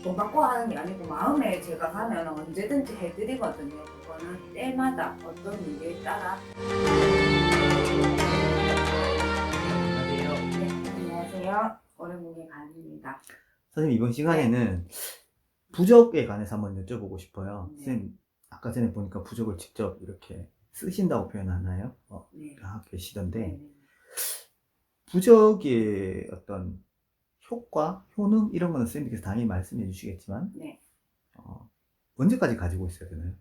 돈 받고 하는 게 아니고 마음에 제가 가면 언제든지 해드리거든요. 그거는 때마다 어떤 일에 따라. 안녕하세요. 네, 안녕하세요. 오랜만에 간입니다. 선생님, 이번 시간에는 부적에 관해서 한번 여쭤보고 싶어요. 네. 선생님, 아까 전에 보니까 부적을 직접 이렇게 쓰신다고 표현하나요? 네. 계시던데, 네. 부적의 어떤 효과, 효능 이런 거는 선생님께서 당연히 말씀해 주시겠지만, 네. 언제까지 가지고 있어야 되나요?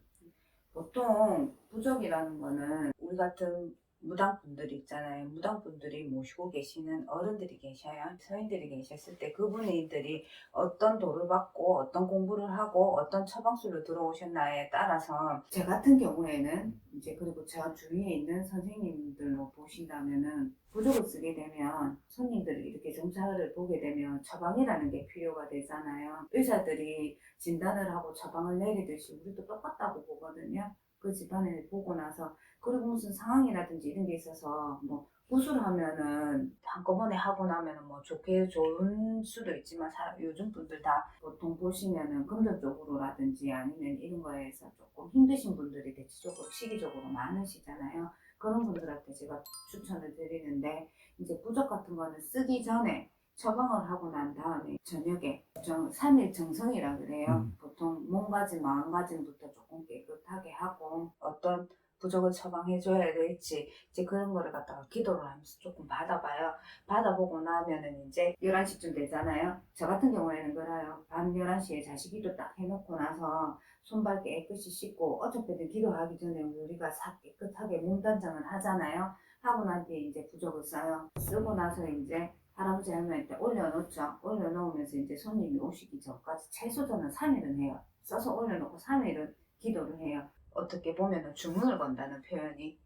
보통 부적이라는 거는 우리 같은 무당분들이 있잖아요. 무당분들이 모시고 계시는 어른들이 계셔요. 서인들이 계셨을 때 그분들이 어떤 도를 받고 어떤 공부를 하고 어떤 처방술로 들어오셨나에 따라서 제 같은 경우에는 이제 그리고 제 주위에 있는 선생님들로 보신다면은 부적을 쓰게 되면 손님들이 이렇게 정찰을 보게 되면 처방이라는 게 필요가 되잖아요. 의사들이 진단을 하고 처방을 내리듯이 우리도 똑같다고 보거든요. 그 집안을 보고 나서 그리고 무슨 상황이라든지 이런 게 있어서 뭐 구술하면은 한꺼번에 하고 나면은 뭐 좋은 수도 있지만 요즘 분들 다 보통 보시면은 금전적으로라든지 아니면 이런 거에서 조금 힘드신 분들이 대체적으로 시기적으로 많으시잖아요. 그런 분들한테 제가 추천을 드리는데 이제 부적 같은 거는 쓰기 전에 처방을 하고 난 다음에 저녁에 3일 정성이라 그래요. 보통 몸가짐, 마음가짐부터 조금 깨끗하게 하고 어떤 부적을 처방해줘야 될지 이제 그런 거를 갖다가 기도를 하면서 조금 받아봐요. 받아보고 나면은 이제 11시쯤 되잖아요. 저 같은 경우에는 그래요. 밤 11시에 자식기도 딱 해놓고 나서 손발 깨끗이 씻고 어차피 기도하기 전에 우리가 깨끗하게 몸단장을 하잖아요. 하고 난 뒤에 이제 부적을 써요. 쓰고 나서 이제 할아버지 할머니한테 올려놓죠. 올려놓으면서 이제 손님이 오시기 전까지 최소 저는 3일은 해요. 써서 올려놓고 3일은 기도를 해요. 어떻게 보면은 주문을 건다는 표현이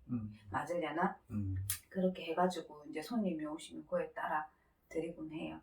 맞으려나? 그렇게 해가지고 이제 손님이 오시면 그에 따라 드리곤 해요.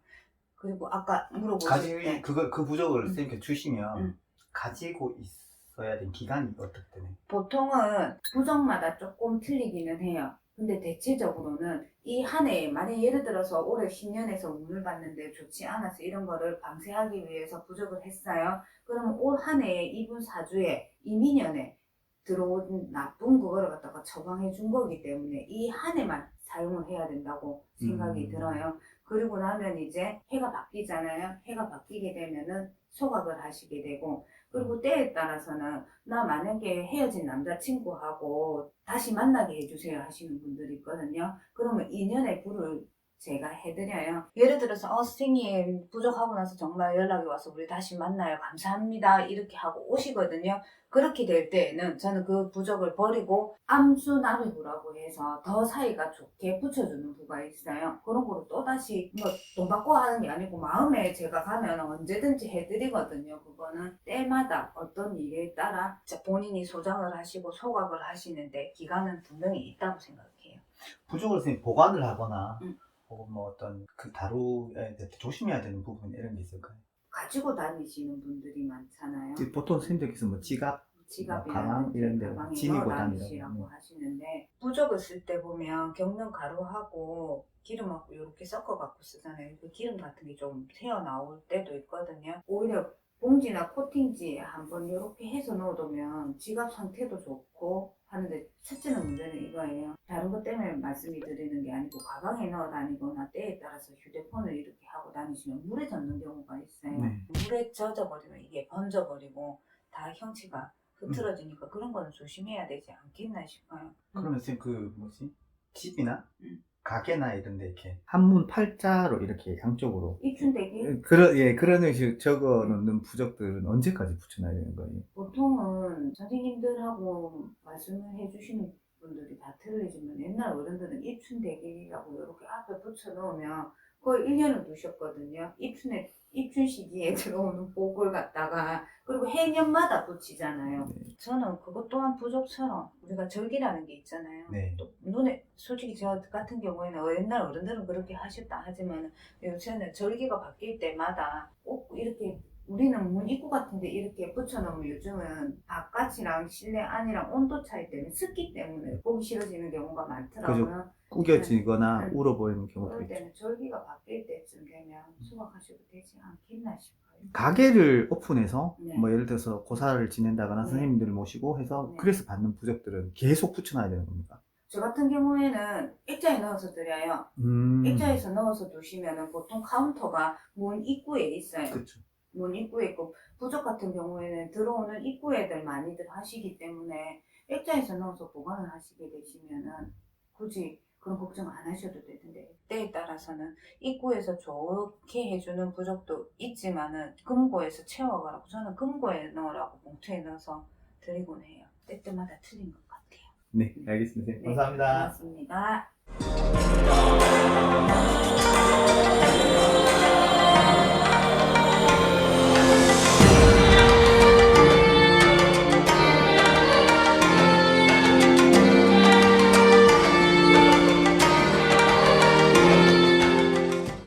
그리고 아까 물어보실 때 그 부적을 선생님께 주시면 가지고 있어야 되는 기간이 어떻게 되나요? 보통은 부적마다 조금 틀리기는 해요. 근데 대체적으로는 이 한 해에 만약 예를 들어서 올해 신년에서 운을 봤는데 좋지 않아서 이런 거를 방세하기 위해서 부적을 했어요. 그러면 올 한 해에 이분 사주에 이민년에 들어온 나쁜 그거를 갖다가 처방해 준 거기 때문에 이 한 해만 사용을 해야 된다고 생각이 들어요. 그리고 나면 이제 해가 바뀌잖아요. 해가 바뀌게 되면은 소각을 하시게 되고 그리고 때에 따라서는 나 만약에 헤어진 남자친구하고 다시 만나게 해주세요 하시는 분들이 있거든요. 그러면 인연의 불을 제가 해드려요. 예를 들어서 선생님 부족하고 나서 정말 연락이 와서 우리 다시 만나요. 감사합니다. 이렇게 하고 오시거든요. 그렇게 될 때에는 저는 그 부적을 버리고 암수나비부라고 해서 더 사이가 좋게 붙여주는 부가 있어요. 그런 거를 또다시 뭐 돈 받고 하는 게 아니고 마음에 제가 가면 언제든지 해드리거든요. 그거는 때마다 어떤 일에 따라 본인이 소장을 하시고 소각을 하시는데 기간은 분명히 있다고 생각해요. 부적을 선생님 보관을 하거나 혹은 뭐 어떤 그 다루에 대해 조심해야 되는 부분 이런 게 있을까요? 가지고 다니시는 분들이 많잖아요. 보통 선생님께서 뭐 지갑, 가방 이런 데 가방에 지니고 넣어 다니시라고 다니라고. 하시는데 부적을 쓸 때 보면 경련 가루하고 기름하고 이렇게 섞어 갖고 쓰잖아요. 그 기름 같은 게 좀 새어 나올 때도 있거든요. 오히려 봉지나 코팅지 한번 이렇게 해서 넣어두면 지갑 상태도 좋고 하는데 첫째는 문제는 이거예요. 다른 것 때문에 말씀이 드리는 게 아니고 가방에 넣어 다니거나 때에 따라서 휴대폰을 이렇게 하고 다니시면 물에 젖는 경우가 있어요. 물에 젖어버리면 이게 번져버리고 다 형체가 흐트러지니까 그런 거는 조심해야 되지 않겠나 싶어요. 그러면 선생님 그 뭐지? 집이나 가게나 이런 데 이렇게 한문 팔자로 이렇게 양쪽으로 입춘대기? 그런 식으로 적어 놓는 부적들은 언제까지 붙여놔야 되는 거예요? 보통은 선생님들하고 말씀을 해주시는 분들이 다 틀리지만 옛날 어른들은 입춘대기라고 이렇게 앞에 붙여놓으면 거의 1년을 두셨거든요. 입춘 시기에 들어오는 복을 갖다가 그리고 해년마다 붙이잖아요. 저는 그것 또한 부적처럼 우리가 절기라는 게 있잖아요. 또 눈에 솔직히 저 같은 경우에는 옛날 어른들은 그렇게 하셨다 하지만 요새는 절기가 바뀔 때마다 꼭 이렇게 우리는 문 입구 같은데 이렇게 붙여놓으면 요즘은 바깥이랑 실내 안이랑 온도 차이 때문에 습기 때문에 보기 싫어지는 경우가 많더라고요. 구겨지거나 울어 보이는 그럴 경우도 있죠. 때는 절기가 바뀔 때쯤 되면 수박하셔도 되지 않겠나 싶어요. 가게를 오픈해서 네. 뭐 예를 들어서 고사를 지낸다거나 네. 선생님들을 모시고 해서 네. 그래서 받는 부적들은 계속 붙여놔야 되는 겁니까? 저 같은 경우에는 액자에 넣어서 드려요. 액자에서 넣어서 두시면은 보통 카운터가 문 입구에 있어요. 그렇죠. 문 입구에 있고, 부적 같은 경우에는 들어오는 입구에들 많이들 하시기 때문에 액자에서 넣어서 보관을 하시게 되시면은 굳이 그런 걱정 안 하셔도 되는데, 때에 따라서는 입구에서 좋게 해주는 부적도 있지만은 금고에서 채워가라고, 저는 금고에 넣으라고 봉투에 넣어서 드리곤 해요. 때때마다 틀린 것 같아요. 네, 알겠습니다. 네, 감사합니다. 고맙습니다.